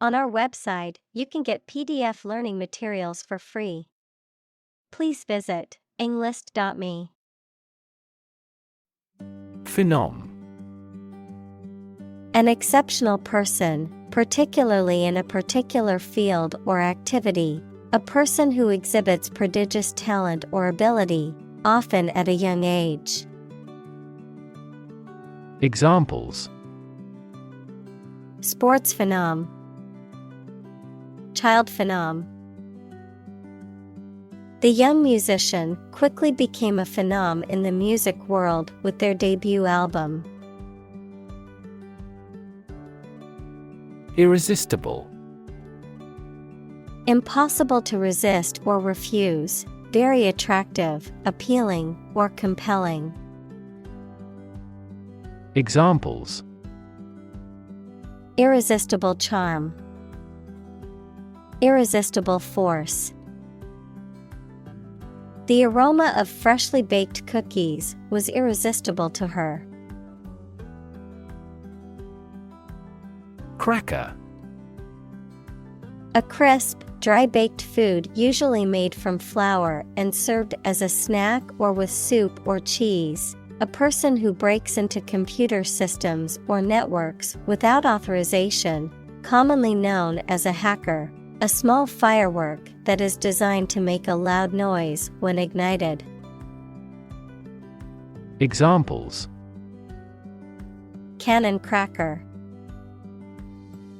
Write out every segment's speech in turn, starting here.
On our website, you can get PDF learning materials for free. Please visit englist.me. Phenom. An exceptional person, particularly in a particular field or activity, a person who exhibits prodigious talent or ability, often at a young age. Examples: Sports phenom, child phenom. The young musician quickly became a phenom in the music world with their debut album. Irresistible. Impossible to resist or refuse, very attractive, appealing, or compelling. Examples: Irresistible charm, irresistible force. The aroma of freshly baked cookies was irresistible to her. Cracker. A crisp, dry-baked food usually made from flour and served as a snack or with soup or cheese. A person who breaks into computer systems or networks without authorization, commonly known as a hacker. A small firework that is designed to make a loud noise when ignited. Examples: Cannon cracker,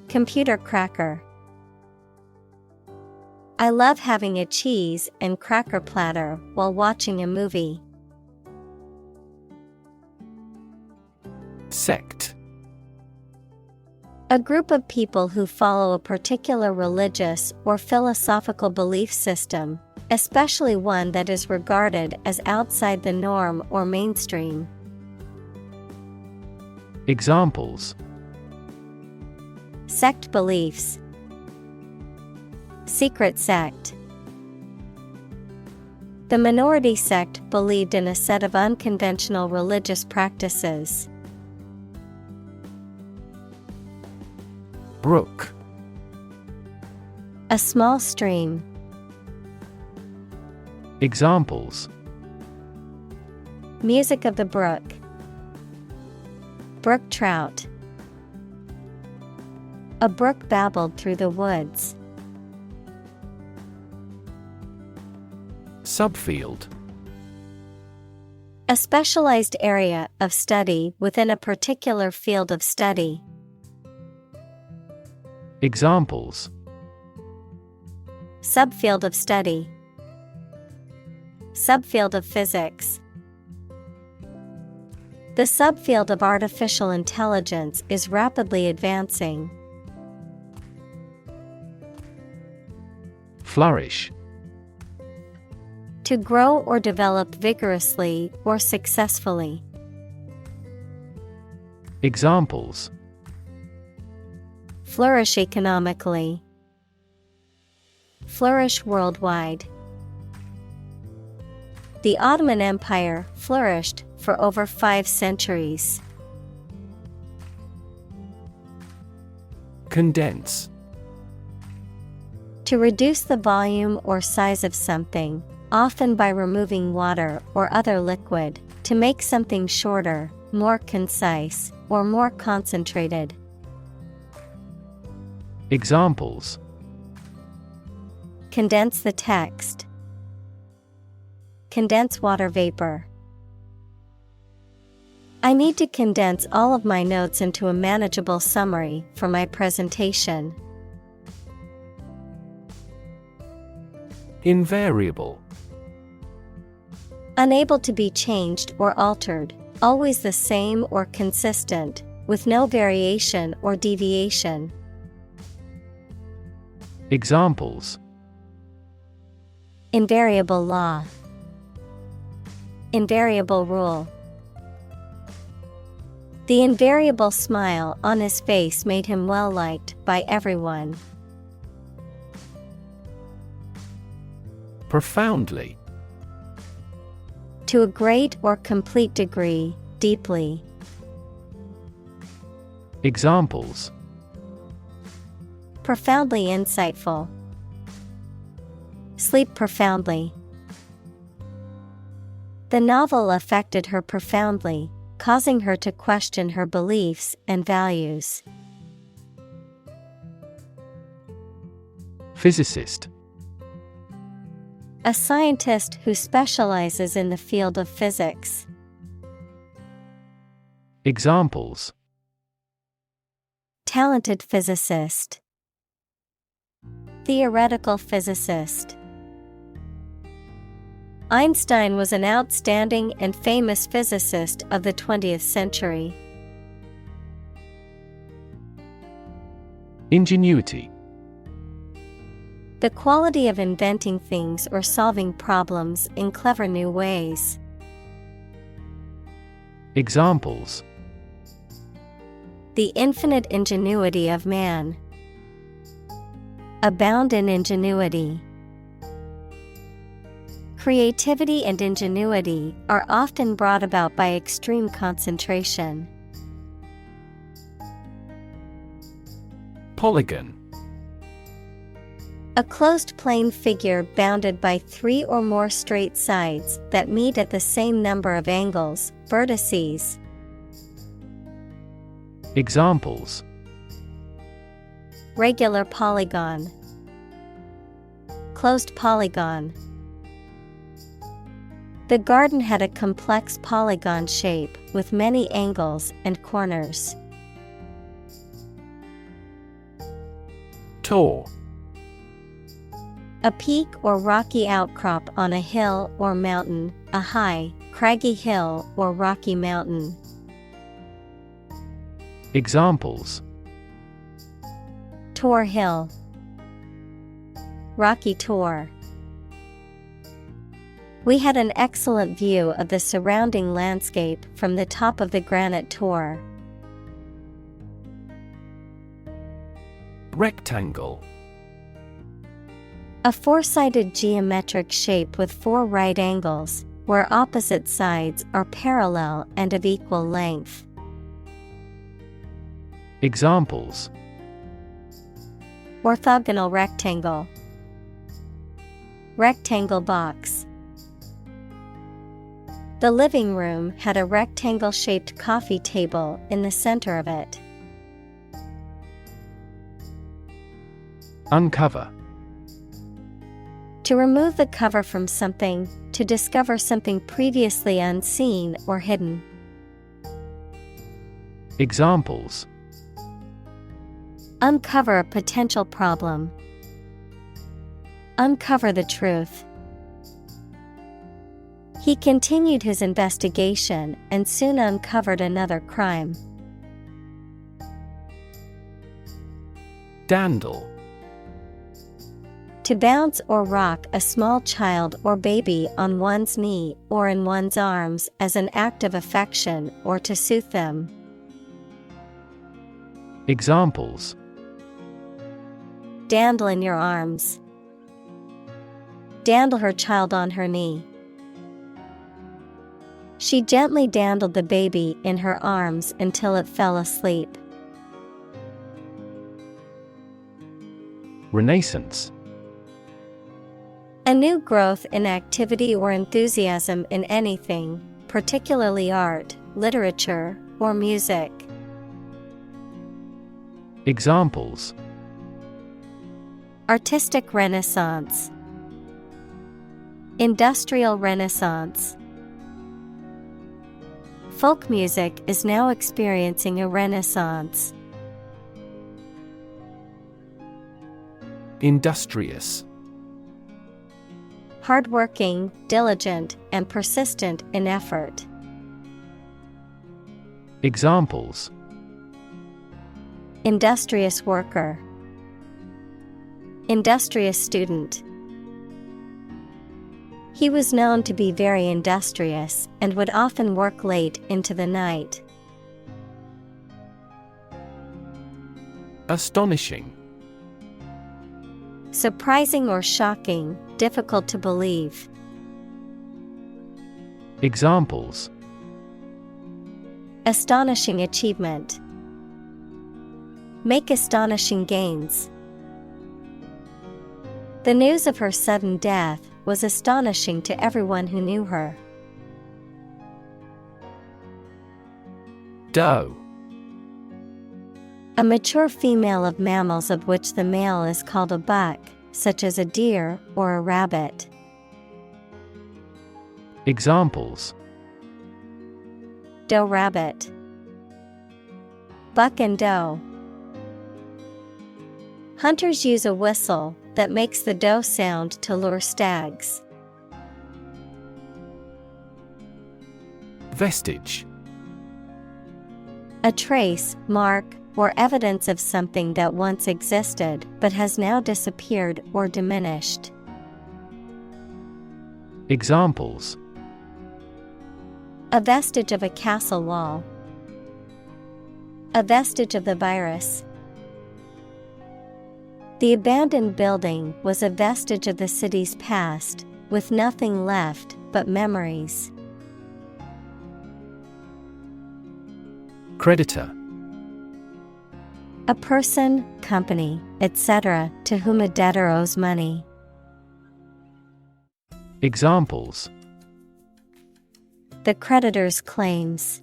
computer cracker. I love having a cheese and cracker platter while watching a movie. Sect. A group of people who follow a particular religious or philosophical belief system, especially one that is regarded as outside the norm or mainstream. Examples: Sect beliefs, secret sect. The minority sect believed in a set of unconventional religious practices. Brook. A small stream. Examples: Music of the brook, brook trout. A brook babbled through the woods. Subfield. A specialized area of study within a particular field of study. Examples: Subfield of study, subfield of physics. The subfield of artificial intelligence is rapidly advancing. Flourish. To grow or develop vigorously or successfully. Examples: Flourish economically. Flourish worldwide. The Ottoman Empire flourished for over 5 centuries. Condense. To reduce the volume or size of something, often by removing water or other liquid, to make something shorter, more concise, or more concentrated. Examples: Condense the text. Condense water vapor. I need to condense all of my notes into a manageable summary for my presentation. Invariable. Unable to be changed or altered, always the same or consistent, with no variation or deviation. Examples: Invariable law. Invariable rule. The invariable smile on his face made him well liked by everyone. Profoundly. To a great or complete degree, deeply. Profoundly insightful. Sleep profoundly. The novel affected her profoundly, causing her to question her beliefs and values. Physicist. A scientist who specializes in the field of physics. Examples: Talented physicist. Theoretical physicist. Einstein was an outstanding and famous physicist of the 20th century. Ingenuity. The quality of inventing things or solving problems in clever new ways. Examples: The infinite ingenuity of man. Abound in ingenuity. Creativity and ingenuity are often brought about by extreme concentration. Polygon. A closed plane figure bounded by three or more straight sides that meet at the same number of angles, vertices. Examples: Regular polygon. Closed polygon. The garden had a complex polygon shape with many angles and corners. Tor. A peak or rocky outcrop on a hill or mountain, a high, craggy hill or rocky mountain. Examples: Tor Hill. Rocky Tor. We had an excellent view of the surrounding landscape from the top of the granite tor. Rectangle. A four-sided geometric shape with four right angles, where opposite sides are parallel and of equal length. Examples: Orthogonal rectangle. Rectangle box. The living room had a rectangle-shaped coffee table in the center of it. Uncover. To remove the cover from something, to discover something previously unseen or hidden. Examples: Uncover a potential problem. Uncover the truth. He continued his investigation and soon uncovered another crime. Dandle. To bounce or rock a small child or baby on one's knee or in one's arms as an act of affection or to soothe them. Examples: Dandle in your arms. Dandle her child on her knee. She gently dandled the baby in her arms until it fell asleep. Renaissance. A new growth in activity or enthusiasm in anything, particularly art, literature, or music. Examples: Artistic Renaissance. Industrial Renaissance. Folk music is now experiencing a renaissance. Industrious. Hardworking, diligent, and persistent in effort. Examples: Industrious worker. Industrious student. He was known to be very industrious and would often work late into the night. Astonishing. Surprising or shocking, difficult to believe. Examples: Astonishing achievement. Make astonishing gains. The news of her sudden death was astonishing to everyone who knew her. Doe. A mature female of mammals of which the male is called a buck, such as a deer or a rabbit. Examples: Doe rabbit. Buck and doe. Hunters use a whistle that makes the doe sound to lure stags. Vestige. A trace, mark, or evidence of something that once existed but has now disappeared or diminished. Examples: A vestige of a castle wall. A vestige of the virus. The abandoned building was a vestige of the city's past, with nothing left but memories. Creditor. A person, company, etc., to whom a debtor owes money. Examples: The creditor's claims.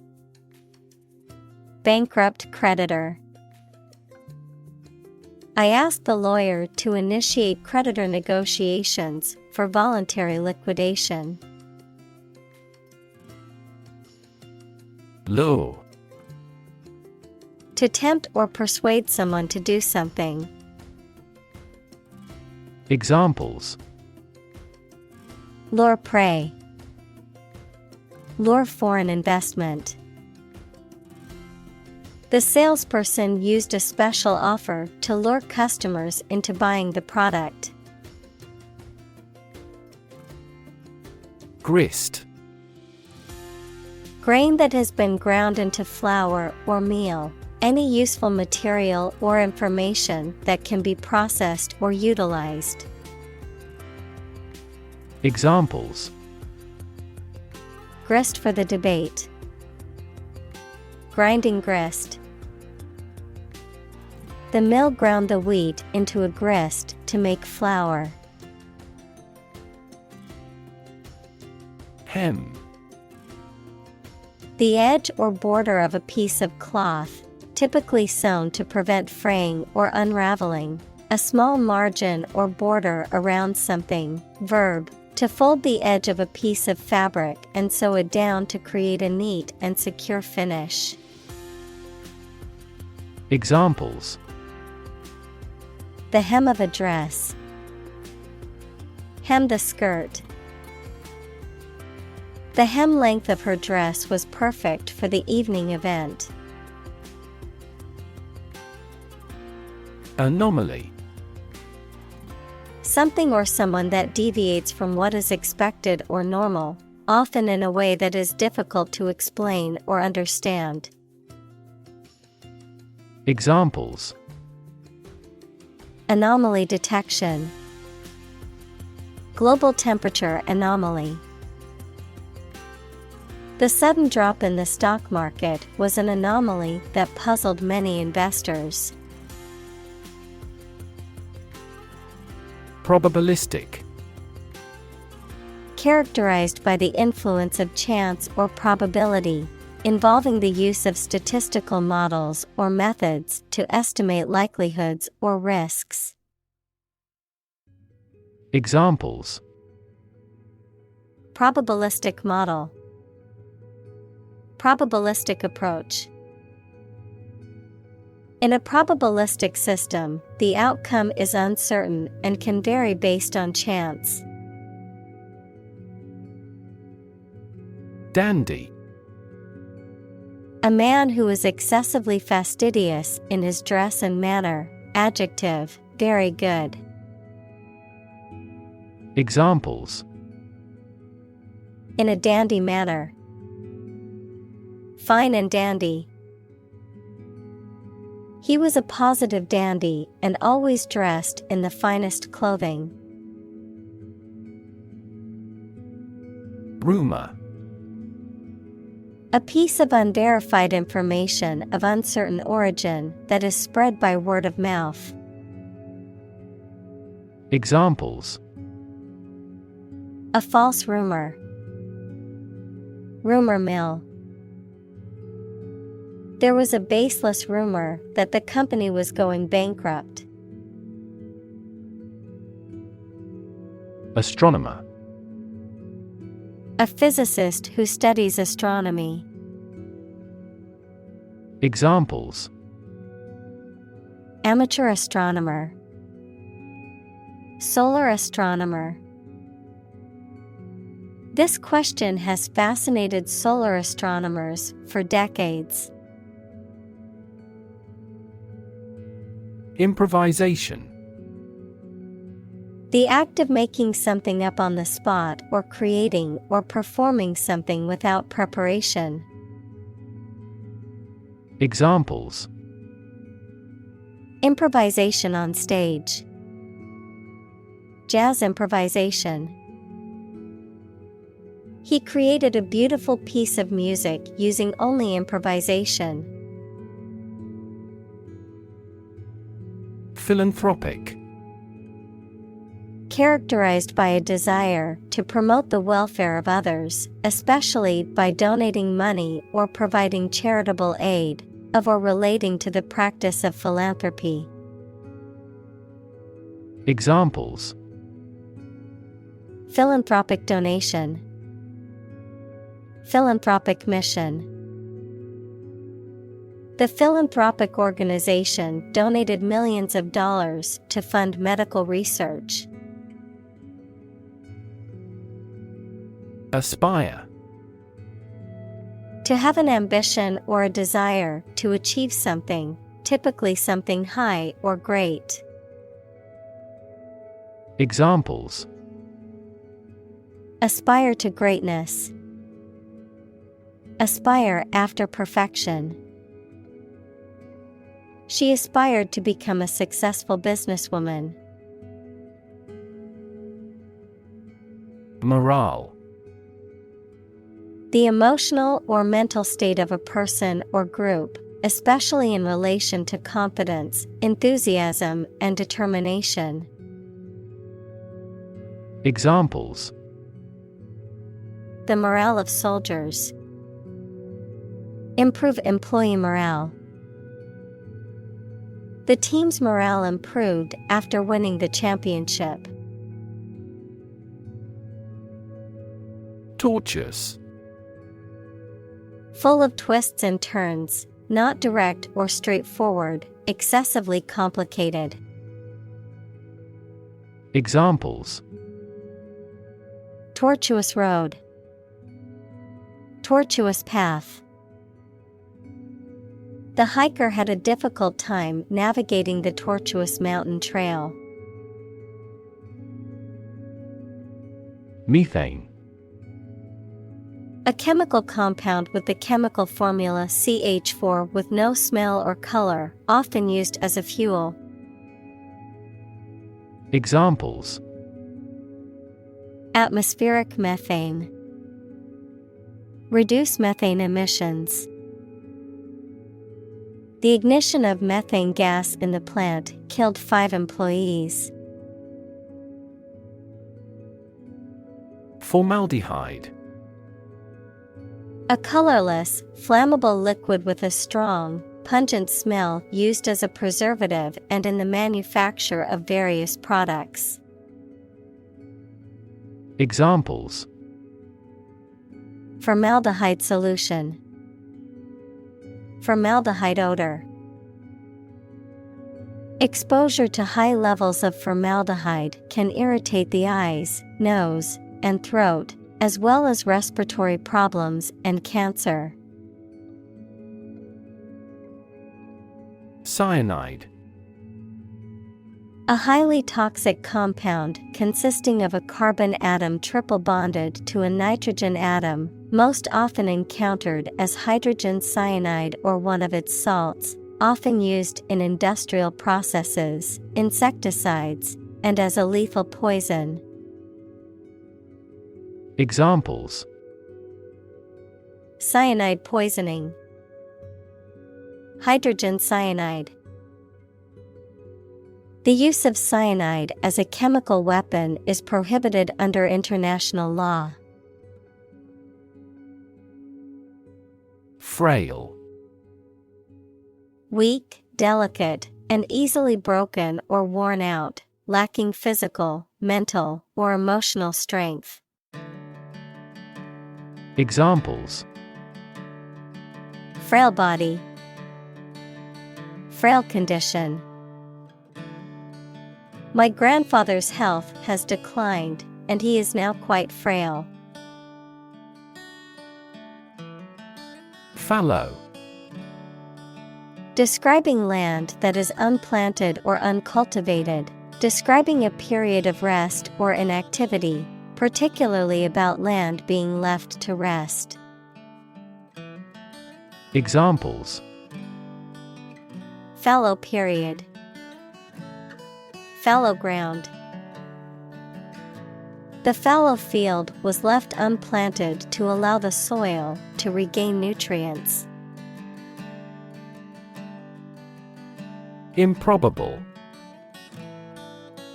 Bankrupt creditor. I asked the lawyer to initiate creditor negotiations for voluntary liquidation. Lure. To tempt or persuade someone to do something. Examples: Lure prey. Lure foreign investment. The salesperson used a special offer to lure customers into buying the product. Grist. Grain that has been ground into flour or meal. Any useful material or information that can be processed or utilized. Examples: Grist for the debate. Grinding grist. The mill ground the wheat into a grist to make flour. Hem. The edge or border of a piece of cloth, typically sewn to prevent fraying or unraveling. A small margin or border around something. Verb, to fold the edge of a piece of fabric and sew it down to create a neat and secure finish. Examples: The hem of a dress. Hem the skirt. The hem length of her dress was perfect for the evening event. Anomaly. Something or someone that deviates from what is expected or normal, often in a way that is difficult to explain or understand. Examples: Anomaly detection. Global temperature anomaly. The sudden drop in the stock market was an anomaly that puzzled many investors. Probabilistic. Characterized by the influence of chance or probability, involving the use of statistical models or methods to estimate likelihoods or risks. Examples: Probabilistic model. Probabilistic approach. In a probabilistic system, the outcome is uncertain and can vary based on chance. Dandy. A man who is excessively fastidious in his dress and manner. Adjective, very good. Examples: In a dandy manner. Fine and dandy. He was a positive dandy and always dressed in the finest clothing. Rumor. A piece of unverified information of uncertain origin that is spread by word of mouth. Examples: A false rumor. Rumor mill. There was a baseless rumor that the company was going bankrupt. Astronomer. A physicist who studies astronomy. Examples: Amateur astronomer. Solar astronomer. This question has fascinated solar astronomers for decades. Improvisation. The act of making something up on the spot or creating or performing something without preparation. Examples: Improvisation on stage. Jazz improvisation. He created a beautiful piece of music using only improvisation. Philanthropic. Characterized by a desire to promote the welfare of others, especially by donating money or providing charitable aid, of or relating to the practice of philanthropy. Examples: Philanthropic donation. Philanthropic mission. The philanthropic organization donated millions of dollars to fund medical research. Aspire. To have an ambition or a desire to achieve something, typically something high or great. Examples: Aspire to greatness. Aspire after perfection. She aspired to become a successful businesswoman. Morale. The emotional or mental state of a person or group, especially in relation to confidence, enthusiasm, and determination. Examples: The morale of soldiers. Improve employee morale. The team's morale improved after winning the championship. Tortuous. Full of twists and turns, not direct or straightforward, excessively complicated. Examples: Tortuous road. Tortuous path. The hiker had a difficult time navigating the tortuous mountain trail. Methane. A chemical compound with the chemical formula CH4 with no smell or color, often used as a fuel. Examples: Atmospheric methane. Reduce methane emissions. The ignition of methane gas in the plant killed 5 employees. Formaldehyde. A colorless, flammable liquid with a strong, pungent smell used as a preservative and in the manufacture of various products. Examples: Formaldehyde solution. Formaldehyde odor. Exposure to high levels of formaldehyde can irritate the eyes, nose, and throat, as well as respiratory problems and cancer. Cyanide. A highly toxic compound consisting of a carbon atom triple bonded to a nitrogen atom, most often encountered as hydrogen cyanide or one of its salts, often used in industrial processes, insecticides, and as a lethal poison. Examples: Cyanide poisoning. Hydrogen cyanide. The use of cyanide as a chemical weapon is prohibited under international law. Frail. Weak, delicate, and easily broken or worn out, lacking physical, mental, or emotional strength. Examples: Frail body, frail condition. My grandfather's health has declined, and he is now quite frail. Fallow. Describing land that is unplanted or uncultivated, describing a period of rest or inactivity, particularly about land being left to rest. Examples: Fallow period, fallow ground. The fallow field was left unplanted to allow the soil to regain nutrients. Improbable.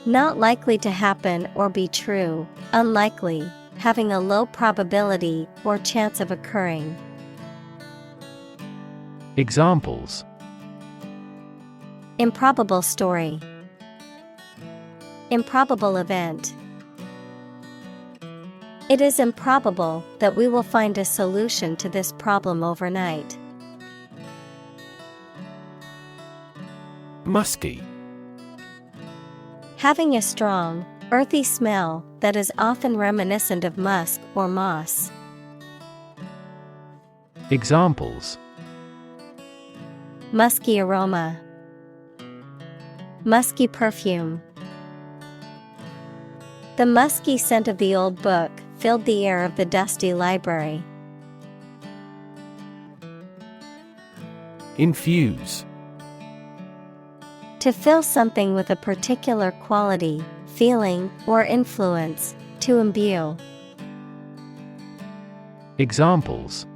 Not likely to happen or be true, unlikely, having a low probability or chance of occurring. Examples: Improbable story, improbable event. It is improbable that we will find a solution to this problem overnight. Musky. Having a strong, earthy smell that is often reminiscent of musk or moss. Examples: Musky aroma, musky perfume. The musky scent of the old book filled the air of the dusty library. Infuse. To fill something with a particular quality, feeling, or influence, to imbue. Examples: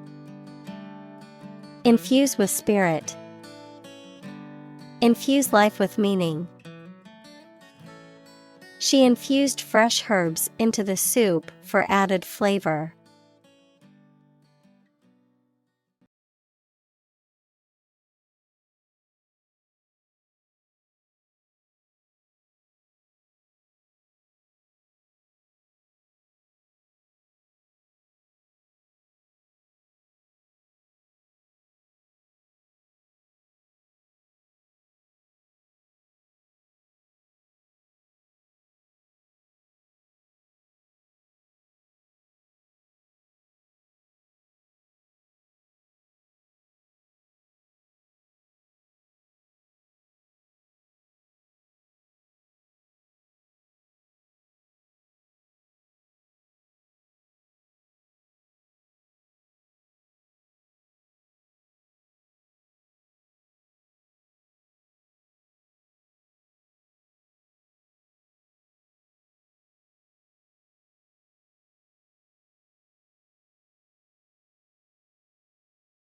Infuse with spirit, infuse life with meaning. She infused fresh herbs into the soup for added flavor.